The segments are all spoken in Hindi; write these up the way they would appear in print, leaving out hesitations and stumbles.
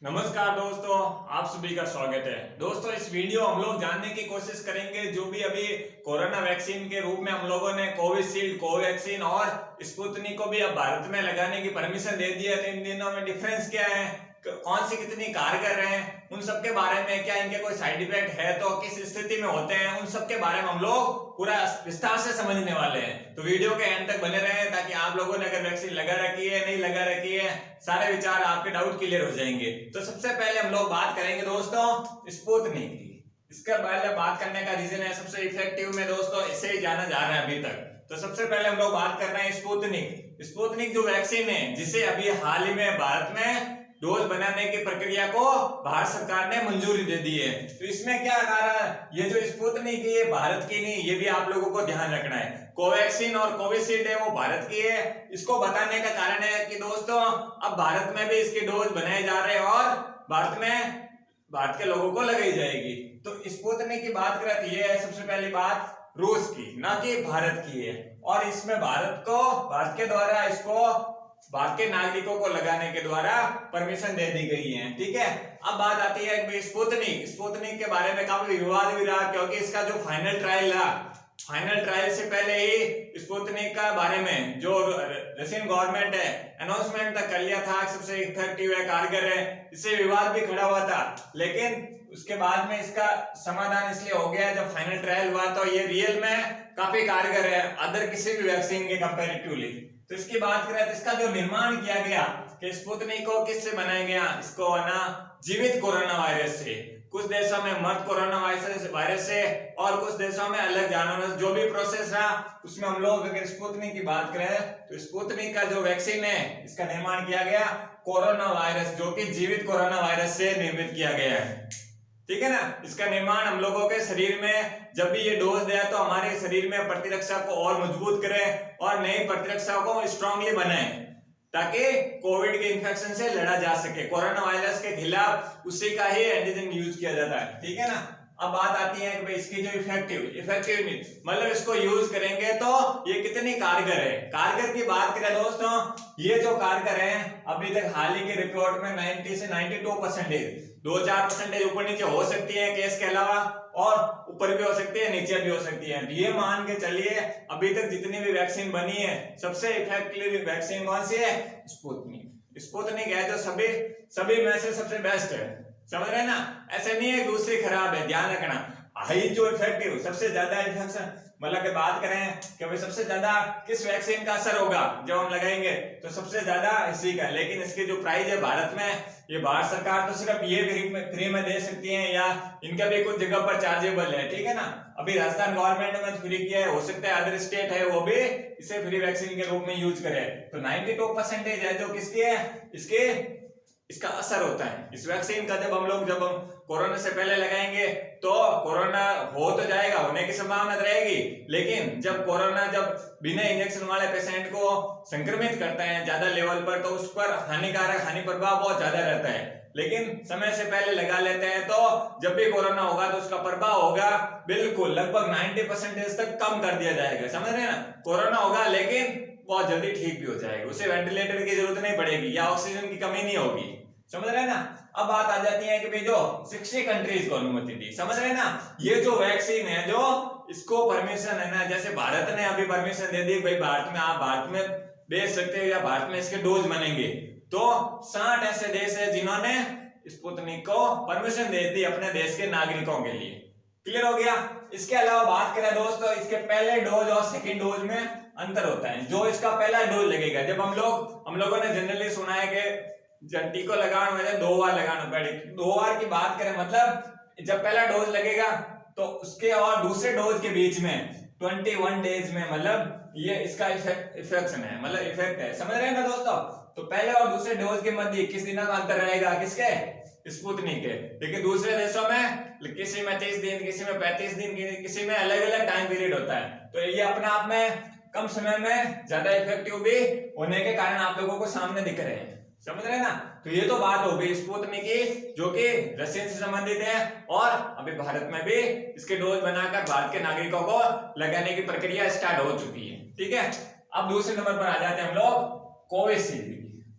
नमस्कार दोस्तों, आप सभी का स्वागत है। दोस्तों, इस वीडियो हम लोग जानने की कोशिश करेंगे जो भी अभी कोरोना वैक्सीन के रूप में हम लोगों ने कोविशील्ड, कोवैक्सीन और स्पुतनिक को भी अब भारत में लगाने की परमिशन दे दी है। तो इन दिनों में डिफरेंस क्या है, कौन सी कितनी कारगर है, उन सब के बारे में, क्या इनके कोई साइड इफेक्ट है तो किस स्थिति में होते हैं, उन सब के बारे में हम लोग पूरा विस्तार से समझने वाले हैं। तो वीडियो के एंड तक बने रहें ताकि आप लोगों ने अगर वैक्सीन लगा रखी है, नहीं लगा रखी है, सारे विचार आपके डाउट क्लियर हो जाएंगे। तो सबसे पहले हम लोग बात करेंगे दोस्तों स्पुतनिक की। इसका पहले बात करने का रीजन है सबसे इफेक्टिव में दोस्तों इसे ही जाना जा रहा है अभी तक। तो सबसे पहले हम लोग बात कर रहे हैं स्पुतनिक। स्पुतनिक जो वैक्सीन है जिसे अभी हाल ही में भारत में डोज बनाने की प्रक्रिया को भारत सरकार ने मंजूरी दे दी है। तो इसमें क्या आ रहा है, ये जो स्पुतनिक है भारत की नहीं, ये भी आप लोगों को ध्यान रखना है। कोवैक्सीन और कोविशील्ड है वो भारत की है। इसको बताने का कारण है कि दोस्तों अब भारत में भी इसके डोज बनाए जा रहे हैं और भारत के लोगों को लगाई जाएगी। तो स्पुतनिक की बात करें तो ये है सबसे पहली बात रूस की, ना कि भारत की है। और इसमें भारत के द्वारा इसको भारत के नागरिकों को लगाने के द्वारा परमिशन दे दी गई है। ठीक है, अब बात आती है कि स्पुतनिक के बारे में काफी विवाद भी रहा, क्योंकि इसका जो फाइनल ट्रायल से पहले ही स्पुतनिक का बारे में जो रशियन गवर्नमेंट है अनाउंसमेंट तक कर लिया था सबसे इफेक्टिव है, कारगर है। इससे विवाद भी खड़ा हुआ था, लेकिन उसके बाद में इसका समाधान इसलिए हो गया जब फाइनल ट्रायल हुआ तो ये रियल में काफी कारगर है अदर किसी भी वैक्सीन के कंपैरेटिवली। तो इसकी बात करें तो इसका जो निर्माण किया गया कि स्पुतनिक को किससे बनाया गया, इसको ना जीवित कोरोना वायरस से, कुछ देशों में मर्द कोरोना वायरस से और कुछ देशों में अलग जानवर, जो भी प्रोसेस रहा उसमें हम लोग अगर स्पुतनिक की बात करें तो स्पुतनिक का जो वैक्सीन है इसका निर्माण किया गया कोरोना वायरस, जो कि जीवित कोरोना वायरस से निर्मित किया गया है। ठीक है ना, इसका निर्माण हम लोगों के शरीर में जब भी ये डोज दिया तो हमारे शरीर में प्रतिरक्षा को और मजबूत करे और नई प्रतिरक्षा को स्ट्रांगली बनाए ताकि कोविड के इन्फेक्शन से लड़ा जा सके। कोरोना वायरस के खिलाफ उसी का ही एंटीजन यूज किया जाता है। ठीक है ना, अब बात आती है कि भाई इसकी जो इफेक्टिव मतलब इसको यूज करेंगे तो ये कितनी कारगर है। कारगर की बात करें दोस्तों, ये जो कारगर है अभी तक हाल ही की रिपोर्ट में 90 से 92%, 2-4% ऊपर नीचे हो सकती है केस के अलावा, और ऊपर भी हो सकती है नीचे भी हो सकती है। ये मान के चलिए अभी तक जितनी भी वैक्सीन बनी है सबसे इफेक्टिव वैक्सीन कौन सी है, स्पुतनिक है, जो सभी में से सबसे बेस्ट है। समझ रहे हैं ना, ऐसे नहीं है दूसरी खराब है, ध्यान रखना। हाई जो इफेक्टिव सबसे ज्यादा इन्फेक्शन मतलब बात करें कि भाई सबसे ज्यादा किस वैक्सीन का असर होगा जब हम लगाएंगे तो सबसे ज्यादा इसी का। लेकिन इसकी जो प्राइस है भारत में, ये भारत सरकार तो सिर्फ ये फ्री में दे सकती है या इनका भी कुछ जगह पर चार्जेबल है। ठीक है ना, अभी राजस्थान गवर्नमेंट ने फ्री किया है, हो सकता है अदर स्टेट है वो भी इसे फ्री वैक्सीन के रूप में यूज करे। तो 92% है जो किसकी है, इसका असर होता है इस वैक्सीन का। जब हम कोरोना से पहले लगाएंगे तो कोरोना हो तो जाएगा, होने की संभावना रहेगी, लेकिन जब बिना इंजेक्शन वाले पेशेंट को संक्रमित करता है ज्यादा लेवल पर तो उस पर हानि प्रभाव बहुत ज्यादा रहता है। लेकिन समय से पहले लगा लेते हैं तो जब भी कोरोना होगा तो उसका प्रभाव होगा बिल्कुल लगभग 90% तक कम कर दिया जाएगा। समझ रहे हैं ना, कोरोना होगा लेकिन बहुत जल्दी ठीक भी हो जाएगा, उसे वेंटिलेटर की जरूरत नहीं पड़ेगी या ऑक्सीजन की कमी नहीं होगी। समझ रहे हैं ना। अब बात आ जाती है कि भाई जो 60 कंट्रीज को अनुमति दी, समझ रहे हैं ना, ये जो वैक्सीन है जो इसको परमिशन है ना, जैसे भारत ने अभी परमिशन दे दी भाई भारत में बेच सकते हो या भारत में इसके डोज बनेंगे, तो 60 ऐसे देश है जिन्होंने स्पुतनिक को परमिशन दे दी अपने देश के नागरिकों के लिए। क्लियर हो गया। इसके अलावा बात करें दोस्तों इसके पहले डोज और सेकेंड डोज में अंतर होता है। जो इसका पहला डोज लगेगा, जब हम लोगों ने जनरली सुना है कि टीको लगाना है 2 बार लगाना पड़ेगा। 2 बार की बात करें मतलब जब पहला डोज लगेगा तो उसके और दूसरे डोज के बीच में 21 डेज में मतलब ये इसका इफेक्शन है, मतलब इफेक्ट है। समझ रहे हैं ना दोस्तों। तो पहले और दूसरे डोज के मध्य 21 दिनों का अंतर रहेगा किसके, स्पुतनिक के। लेकिन दूसरे देशों में किसी में 30 दिन, किसी में 35 दिन, किसी में अलग अलग टाइम पीरियड होता है। तो ये अपने आप में कम समय में ज्यादा इफेक्टिव भी होने के कारण आप लोगों को सामने दिख रहे हैं। समझ रहे हैं ना। तो ये तो बात हो गई स्पुतनिक की जो कि रशियन से संबंधित है और अभी भारत में भी इसके डोज बनाकर भारत के नागरिकों को लगाने की प्रक्रिया स्टार्ट हो चुकी है। ठीक है, अब दूसरे नंबर पर आ जाते हैं हम लोग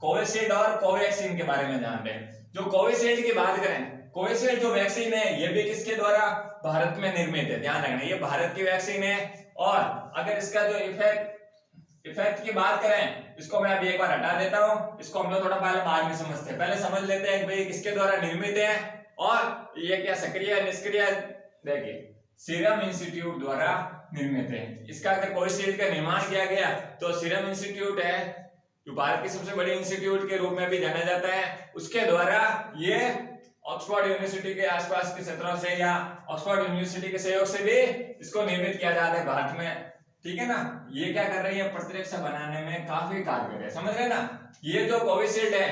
कोविशील्ड और कोवैक्सीन के बारे में जान रहे हैं। जो कोविशील्ड की बात करें, कोविशील्ड जो वैक्सीन है ये भी किसके द्वारा, भारत में निर्मित है, ध्यान रखना ये भारत की वैक्सीन है। और अगर इसका जो इफेक्ट की बात करें, इसको मैं अभी एक बार हटा देता हूं, इसको हम लोग थोड़ा पहले बाद में समझते हैं, पहले समझ लेते हैं कि भाई किसके द्वारा निर्मित है और ये क्या सक्रिय निष्क्रिय। देखिए सीरम इंस्टीट्यूट द्वारा निर्मित है। इसका अगर कोविशील्ड का निर्माण किया गया तो सीरम इंस्टीट्यूट है जो भारत की सबसे बड़ी इंस्टीट्यूट के रूप में भी जाना जाता है, उसके द्वारा ये ऑक्सफोर्ड यूनिवर्सिटी के आसपास के क्षेत्रों से या ऑक्सफोर्ड यूनिवर्सिटी के सहयोग से भी इसको निर्मित किया जाता है भारत में, ठीक है ना। ये क्या कर रही है, प्रतिरक्षा बनाने में काफी कारगर है, समझ रहे ना। ये जो कोविशील्ड है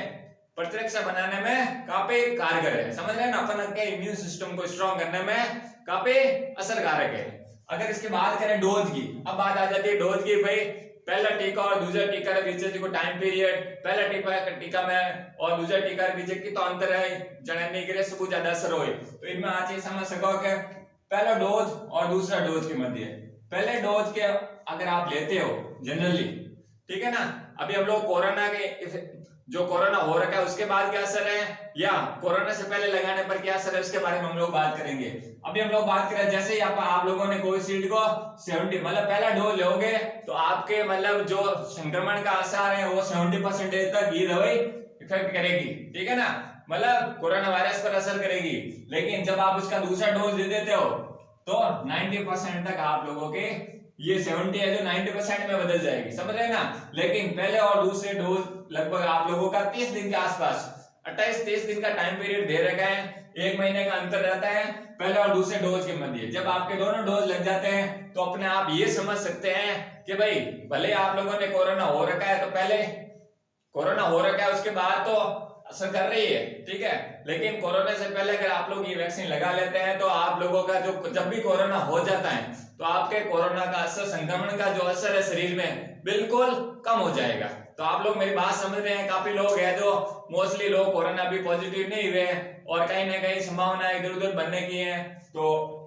प्रतिरक्षा बनाने में काफी कारगर है, समझ रहे ना, अपन के इम्यून सिस्टम को स्ट्रॉन्ग करने में काफी असरकारक है। अगर इसकी बात करें डोज की, अब बात आ जाती है डोज की, भाई पहला टीका और दूसरा टीका के बीच को टाइम पीरियड, पहला टीका में और दूसरा टीका के बीच की तो अंतर है जननी के सबूत ज्यादा असर होए, तो इनमें आज ये समझ सको कि पहला डोज और दूसरा डोज के मध्य, पहले डोज के अगर आप लेते हो जनरली, ठीक है ना, अभी हम लोग कोरोना के जो कोरोना हो रखा है उसके बाद क्या असर है या कोरोना से पहले लगाने पर क्या असर है उसके बारे में हम लोग बात करेंगे। अभी हम लोग बात करें जैसे ही आप लोगों ने कोविशील्ड को 70 मतलब पहला डोज लोगे तो आपके मतलब जो संक्रमण का असर है वो 70% तक ये दवाई इफेक्ट करेगी, ठीक है ना, मतलब कोरोना वायरस पर असर करेगी। लेकिन जब आप उसका दूसरा डोज दे देते हो तो 90% तक आप लोगों के ये 70 है जो 90% में बदल जाएगी, समझ रहे ना। लेकिन पहले और दूसरे डोज लगभग आप लोगों का 30 दिन के आसपास 28-30 दिन का टाइम पीरियड दे रखा है, 1 महीने का अंतर रहता है पहले और दूसरे डोज के मध्य। जब आपके दोनों डोज लग जाते हैं तो अपने आप ये समझ सकते हैं कि भाई भले आप लोगों ने कोरोना हो रखा है तो पहले कोरोना हो रखा है उसके बाद तो असर कर रही है, ठीक है, लेकिन कोरोना से पहले अगर आप लोग ये वैक्सीन लगा लेते हैं तो आप लोगों का जो जब भी कोरोना हो जाता है तो आपके कोरोना का असर, संक्रमण का जो असर है शरीर में बिल्कुल कम हो जाएगा। तो आप लोग मेरी बात समझ रहे हैं। काफी लोग हैं जो मोस्टली लोग कोरोना भी पॉजिटिव नहीं हुए हैं और कहीं ना कहीं संभावना इधर उधर बनने की है, तो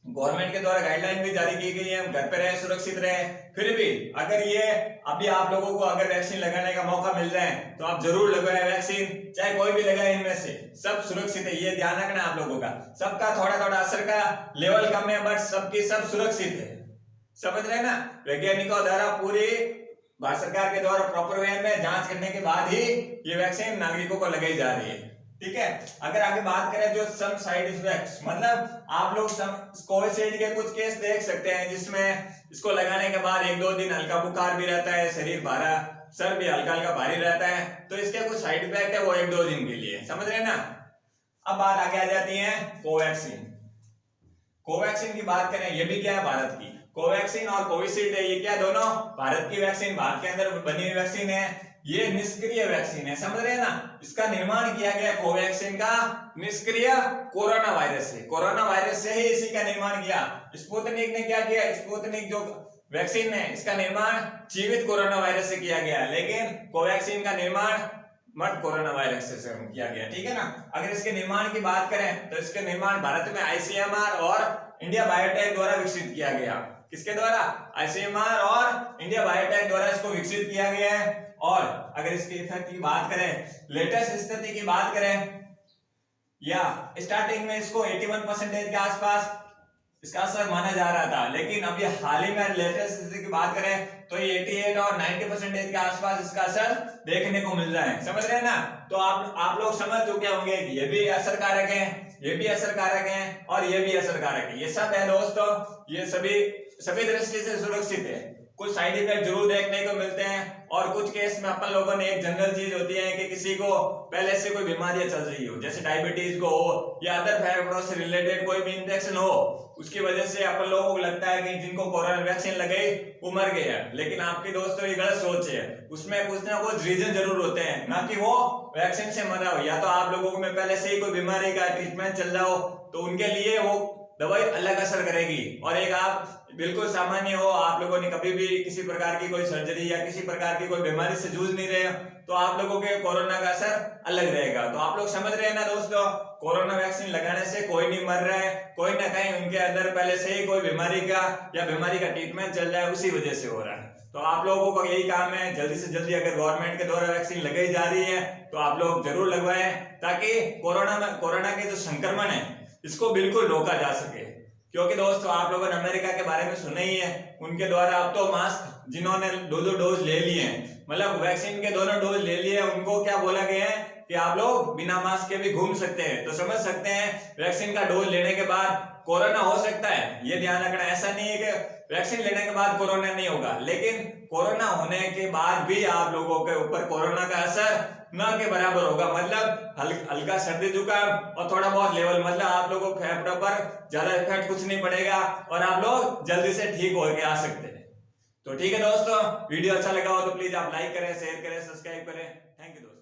गवर्नमेंट के द्वारा गाइडलाइन भी जारी की गई है, घर पे रहे, सुरक्षित रहे। फिर भी अगर ये अभी आप लोगों को अगर वैक्सीन लगाने का मौका मिल रहा है तो आप जरूर लगाए वैक्सीन, चाहे कोई भी लगाए, इनमें से सब सुरक्षित है, ये ध्यान रखना आप लोगों का। सबका थोड़ा थोड़ा असर का लेवल कम है बट सबकी सब सुरक्षित है, समझ रहे ना। वैज्ञानिकों द्वारा पूरी भारत सरकार के द्वारा प्रॉपर वे में जांच करने के बाद ही ये वैक्सीन नागरिकों को लगाई जा रही है, ठीक है। अगर आगे बात करें जो सम साइड इफेक्ट्स, मतलब आप लोग कोविशील्ड के कुछ केस देख सकते हैं जिसमें इसको लगाने के बाद 1-2 दिन हल्का बुखार भी रहता है, शरीर भारा, सर भी हल्का हल्का भारी रहता है, तो इसके कुछ साइड इफेक्ट है वो 1-2 दिन के लिए, समझ रहे ना। अब बात आगे आ जाती है कोवैक्सीन। कोवैक्सीन की बात करें, ये भी क्या है, भारत की कोवैक्सीन और कोविशील्ड है, ये क्या दोनों भारत की वैक्सीन, भारत के अंदर बनी हुई वैक्सीन है। ये निष्क्रिय वैक्सीन है, समझ रहे हैं ना। इसका निर्माण किया गया कोवैक्सीन का निष्क्रिय कोरोना वायरस से, कोरोना वायरस से ही इसी का निर्माण किया। स्पुतनिक ने क्या किया, स्पुतनिक जो वैक्सीन है इसका निर्माण जीवित कोरोना वायरस से किया गया, लेकिन कोवैक्सीन का निर्माण मर्द कोरोना वायरस से किया गया, ठीक है ना। अगर इसके निर्माण की बात करें तो इसके निर्माण भारत में आईसीएमआर और इंडिया बायोटेक द्वारा विकसित किया गया। किसके द्वारा, आईसीएमआर और इंडिया बायोटेक द्वारा इसको विकसित किया गया है। और अगर इसके इफेक्ट की बात करें, लेटेस्ट स्थिति की बात करें, या स्टार्टिंग में इसको 81% के आसपास इसका असर माना जा रहा था, लेकिन अभी हाल ही में लेटेस्ट स्थिति की बात करें तो ये 88 और 90% के आसपास इसका असर देखने को मिल रहा है, समझ रहे हैं ना। तो आप लोग समझ चुके होंगे कि ये भी असरकारक है, ये भी असरकारक है और ये भी असरकारक है। ये सब है दोस्तों, ये सभी दृष्टि से सुरक्षित है। कुछ साइड इफेक्ट जरूर देखने को मिलते हैं और कुछ केस में अपन लोगों ने एक जनरल चीज होती है कि किसी को पहले से कोई बीमारियां चल रही हो, जैसे डायबिटीज को हो या अदर फैक्टरों से रिलेटेड कोई भी इंफेक्शन हो, उसकी वजह से अपन लोगों को लगता है कि जिनको कोरोना वैक्सीन लगे वो मर गए हैं। लेकिन आपकी दोस्तों ये गलत सोच है, उसमें कुछ ना कुछ रीजन जरूर होते हैं, ना कि वो वैक्सीन से मरा हो। या तो आप लोगों में पहले से ही कोई बीमारी का ट्रीटमेंट चल रहा हो तो उनके लिए वो दवाई अलग असर करेगी, और एक आप बिल्कुल सामान्य हो, आप लोगों ने कभी भी किसी प्रकार की कोई सर्जरी या किसी प्रकार की कोई बीमारी से जूझ नहीं रहे तो आप लोगों के कोरोना का असर अलग रहेगा। तो आप लोग समझ रहे हैं ना दोस्तों, कोरोना वैक्सीन लगाने से कोई नहीं मर रहा है, कोई ना कहीं उनके अंदर पहले से ही कोई बीमारी का ट्रीटमेंट चल रहा है, उसी वजह से हो रहा है। तो आप लोगों का यही काम है, जल्दी से जल्दी अगर गवर्नमेंट के द्वारा वैक्सीन लगाई जा रही है तो आप लोग जरूर लगवाएं, ताकि कोरोना के जो संक्रमण है इसको बिल्कुल रोका जा सके। क्योंकि दोस्तों आप लोगों ने अमेरिका के बारे में सुना ही है, उनके द्वारा अब तो मास्क जिन्होंने 2 डोज ले लिए हैं, मतलब वैक्सीन के दोनों डोज ले लिए हैं, उनको क्या बोला गया है कि आप लोग बिना मास्क के भी घूम सकते हैं। तो समझ सकते हैं वैक्सीन का डोज लेने के बाद कोरोना हो सकता है, ये ध्यान रखना। ऐसा नहीं है कि वैक्सीन लेने के बाद कोरोना नहीं होगा, लेकिन कोरोना होने के बाद भी आप लोगों के ऊपर कोरोना का असर न के बराबर होगा। मतलब हल्का सर्दी जुकाम और थोड़ा बहुत लेवल, मतलब आप लोगों को फेफड़ों पर ज्यादा इफेक्ट कुछ नहीं पड़ेगा और आप लोग जल्दी से ठीक होके आ सकते हैं। तो ठीक है दोस्तों, वीडियो अच्छा लगा हो तो प्लीज आप लाइक करें, शेयर करें, सब्सक्राइब करें। Thank you.